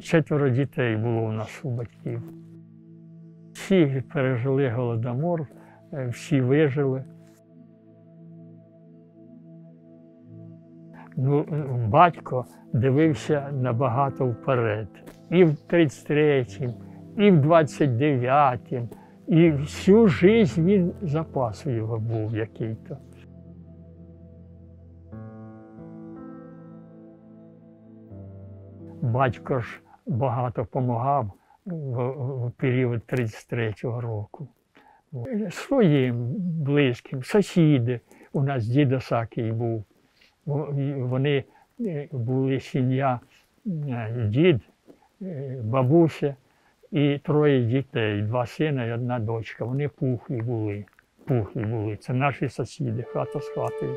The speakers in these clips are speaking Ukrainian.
4 дітей було у нас у батьків. Всі пережили голодомор, всі вижили. Ну, батько дивився набагато вперед. І в 33-м, і в 29-м, і всю життя він запас у його був який-то. Батько ж багато допомагав в період 33-го року. Своїм близьким, сусіди. У нас дід Осакій був. Вони були сім'я, дід, бабуся і 3 дітей, 2 сина і 1 дочка. Вони пухлі були. Пухлі були. Це наші сусіди, хата з хатою.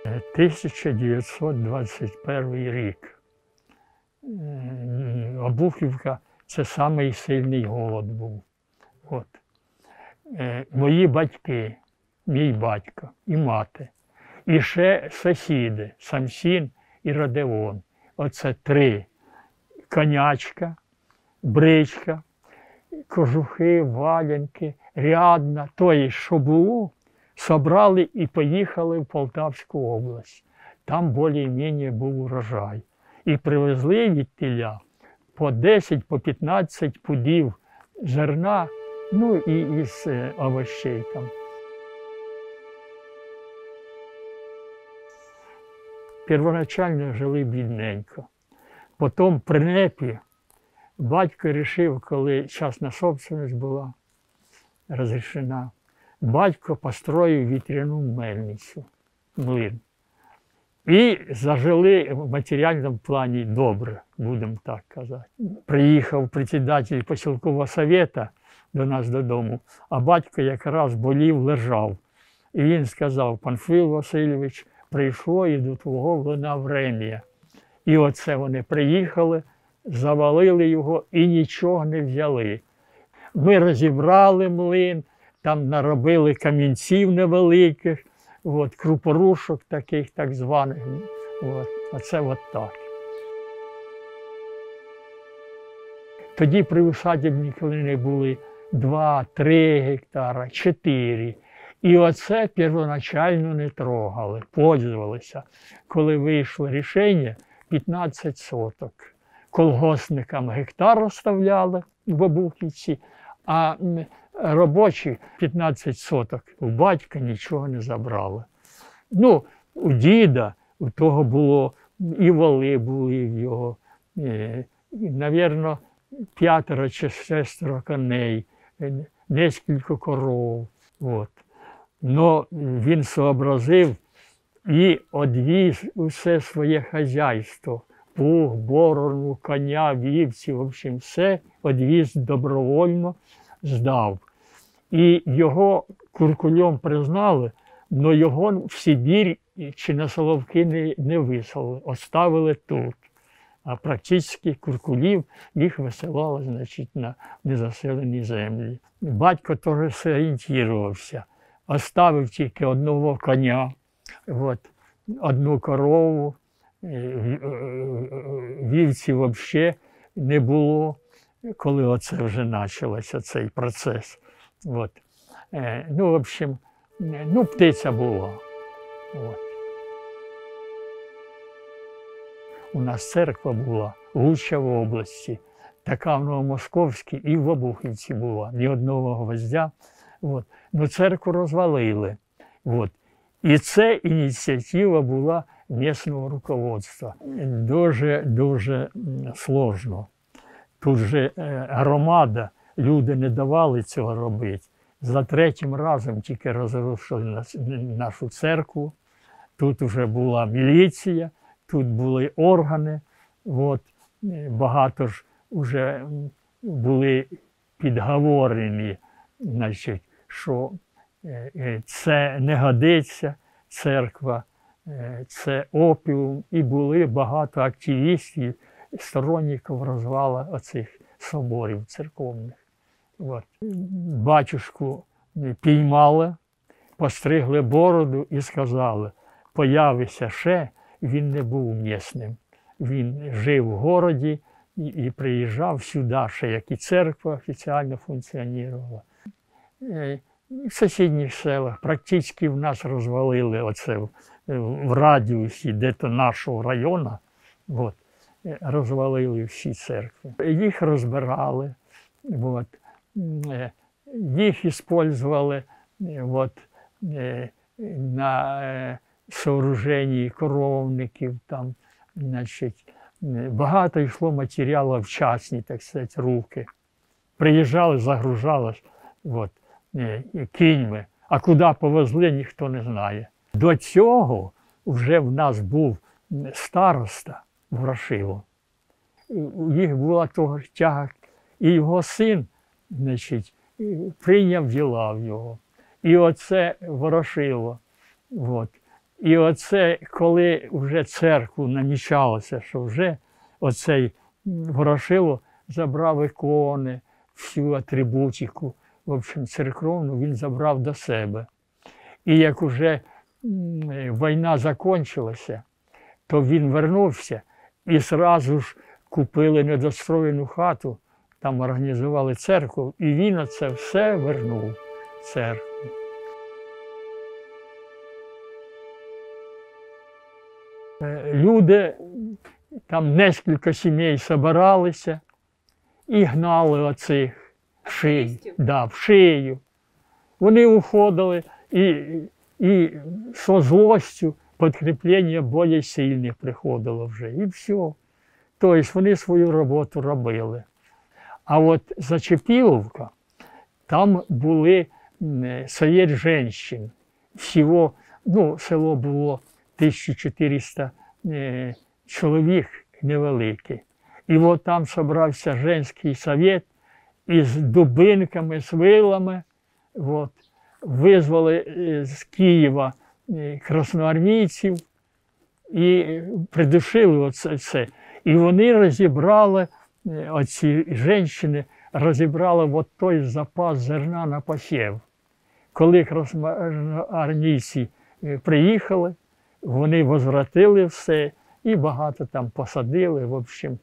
1921 рік. Обухівка – це самий сильний голод був. От. Мої батьки, мій батько і мати, і ще сусіди – Самсін і Родеон. Оце 3. Конячка, бричка, кожухи, валянки, рядна. Тобто, що було, собрали і поїхали в Полтавську область. Там більш-менш був урожай. І привезли відтіля по 10, по 15 пудів зерна, ну і із овощей там. Первоначально жили бідненько. Потім при НЕПі батько вирішив, коли частна собственность була розрішена, батько построїв вітряну мельницю, млин. І зажили в матеріальному плані добре, будемо так казати. Приїхав председатель посілкового совєта до нас додому, а батько якраз болів, лежав. І він сказав: Панфил Васильович, прийшло і до твого млина врем'я. І оце вони приїхали, завалили його і нічого не взяли. Ми розібрали млин, там наробили камінців невеликих, от, крупорушок таких, так званих. От. Оце от так. Тоді приусадебні клини були 2-3 гектара, 4. І оце первоначально не трогали, пользувалися. Коли вийшло рішення, 15 соток. Колгоспникам гектар оставляли в Обухівці, а робочі 15 соток. У батька нічого не забрали. Ну, у діда, у того було, і воли були в його, навірно, 5 чи 6 коней, нескільки коров. От. Но він сообразив і одвіз усе своє хазяйство. Плуг, борону, коня, вівці, в общем, все одвіз добровольно, здав. І його куркульом признали, але його в Сибір чи на Соловки не вислали, оставили тут. А практично куркулів їх висилали, значить, на незаселені землі. Батько теж зорієнтувався. Оставив тільки 1 коня, от, 1 корову, вівці взагалі не було, коли оце вже почався цей процес. От. Ну, в общем, ну, птиця була. От. У нас церква була лучша в області, така в Новомосковській і в Обухівці була, ні одного гвоздя. От. Ну, церкву розвалили. От. І це ініціатива була місцевого руководства. Дуже сложно. Тут же громада, люди не давали цього робити. За 3-м разом тільки розрушили нашу церкву. Тут вже була міліція, тут були органи. От. Багато ж вже були підговорені, значить, що це не годиться, церква, це опіум. І були багато активістів, сторонників розвалу оцих соборів церковних. От. Батюшку піймали, постригли бороду і сказали: появися ще, він не був місним. Він жив в городі і приїжджав сюди, ще як і церква офіційно функціонувала. В сусідніх селах практично в нас розвалили оце в радіусі де-то нашого району, от, розвалили всі церкви. Їх розбирали, от, їх використовували на сооруженні коровників, там, значить, багато йшло матеріалу в частні, так сказати, руки. Приїжджали, загружалось кіньми, а куди повезли, ніхто не знає. До цього вже в нас був староста Ворошило. Їх була того тяга, і його син, значить, прийняв діла в його. І оце Ворошило. От. І оце, коли вже церкву намічалося, що вже оцей Ворошило забрав ікони, всю атрибутику, в общем, церковну він забрав до себе. І як вже війна закінчилася, то він вернувся і одразу ж купили недостроєну хату, там організували церкву, і він оце все вернув в церкву. Люди, там кілька сімей збиралися і гнали оцих в шию. Да, в шию. Вони уходили і зі злостю підкріплення більш сильне приходило вже. І все. Тобто вони свою роботу робили. А от Зачепіловка, там були совет жінок. Всього, село було 1400 чоловік невеликий. І от там зібрався жінський совет із дубинками, з вилами. От. Визвали з Києва красноармійців і придушили оце все. І вони розібрали, оці жінки розібрали от той запас зерна на посів. Коли красноармійці приїхали, вони возвратили все і багато там посадили, в общем,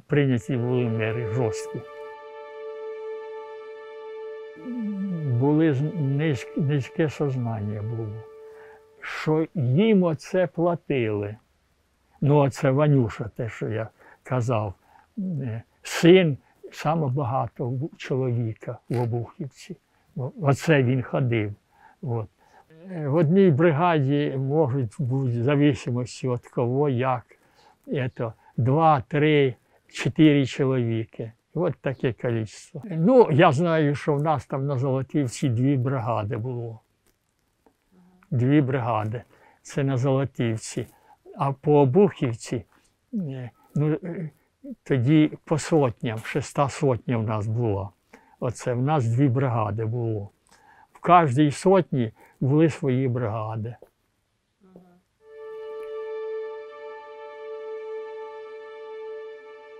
прийняті були міри жорсткі. Були низьке сознання було, що їм оце платили. Оце Ванюша, те, що я казав, син саме багатого чоловіка в Обухівці. Оце він ходив. От. В одній бригаді можуть бути, в залежності від кого, як, 2, 3, 4 чоловіки. От таке кількість. Я знаю, що в нас там на Золотівці 2 бригади було. 2 бригади. Це на Золотівці. А по Обухівці, тоді по сотням, 6 сотня в нас була. Оце в нас 2 бригади було. В кожній сотні були свої бригади.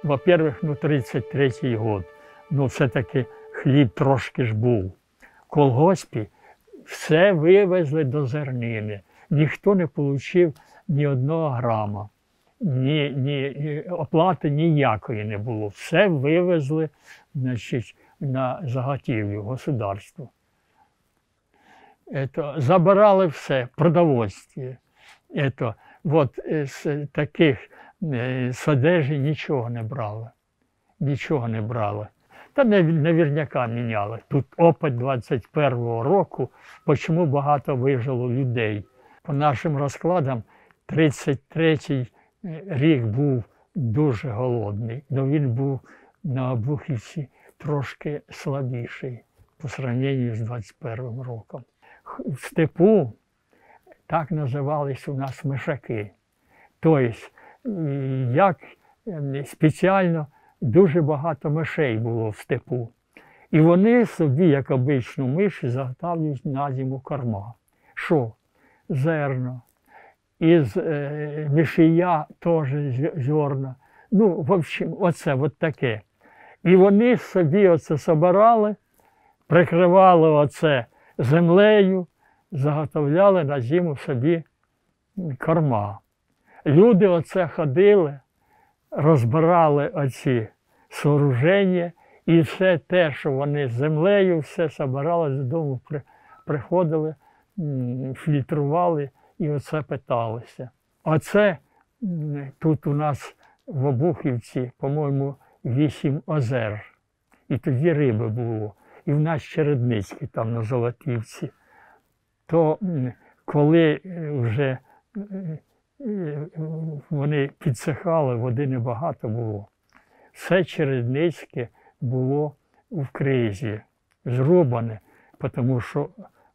Во-первых, 33-й год. Все-таки хліб трошки ж був. В колгоспі все вивезли до зернини. Ніхто не отримав ні 1 грама. Ні, оплати ніякої не було. Все вивезли, значить, на заготівлю государству. Забирали все, продовольствие. З таких з одежі нічого не брали. Нічого не брали. Та наверняка міняли. Тут опит 21-го року, чому багато вижило людей. По нашим розкладам, 33-й рік був дуже голодний. Він був на Обухівці трошки слабіший по порівнянню з 21-м роком. В степу так називались у нас мишаки. Тобто, як спеціально дуже багато мишей було в степу. І вони собі, як обичну миші, заготовлюють на зиму корма. Що? Зерно. Із мишія теж зерна. В общем, оце от таке. І вони собі оце собирали, прикривали оце землею, заготовляли на зиму собі корма. люди оце ходили, розбирали оці сооруження, і все те, що вони з землею, все збирали додому, приходили, фільтрували і оце питалися. Оце тут у нас в Обухівці, по-моєму, 8 озер. І тоді риби було. І в нас Чередницький там на Золотівці. То коли вже вони підсихали, води небагато було. Все Чередницьке було в кризі, зрубане, тому що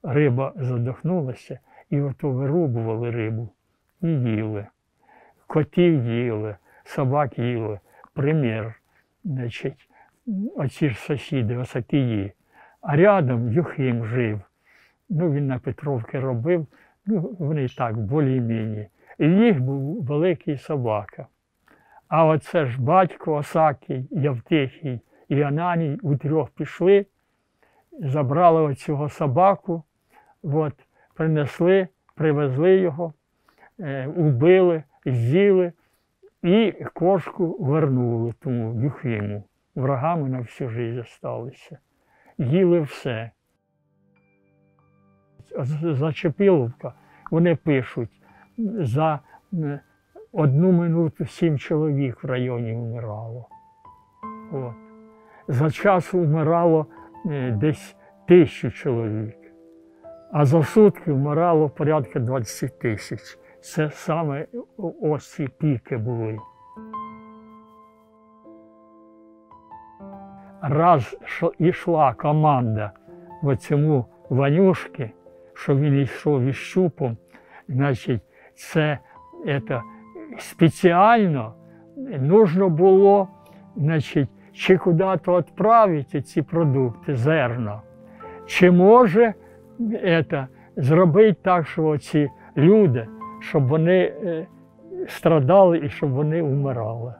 риба задохнулася, і ото вирубували рибу і їли. Котів їли, собак їли. Примір, значить, оці ж сусіди, Осокії. А рядом Юхим жив. Ну, він на Петровці робив, ну, вони так, більш-менш. І в них був великий собака. А оце ж батько Осакій, Явтихій і Ананій утрьох пішли, забрали оцього собаку, от, принесли, привезли його, убили, з'їли і кошку вернули тому Юхиму. Врагами на всю життя залишилися. Їли все. Зачепиловка, вони пишуть, за 1 минуту 7 чоловік в районі вмирало. От. За час вмирало десь 1000 чоловік, а за сутки вмирало порядка 20 тисяч. Це саме ось ці піки були. Раз йшла команда в цьому Ванюшки, що він йшов із щупом, значить, це спеціально потрібно було, значить, чи куди-то відправити ці продукти, зерно, чи може зробити так, що ці люди, щоб вони страдали і щоб вони вмирали.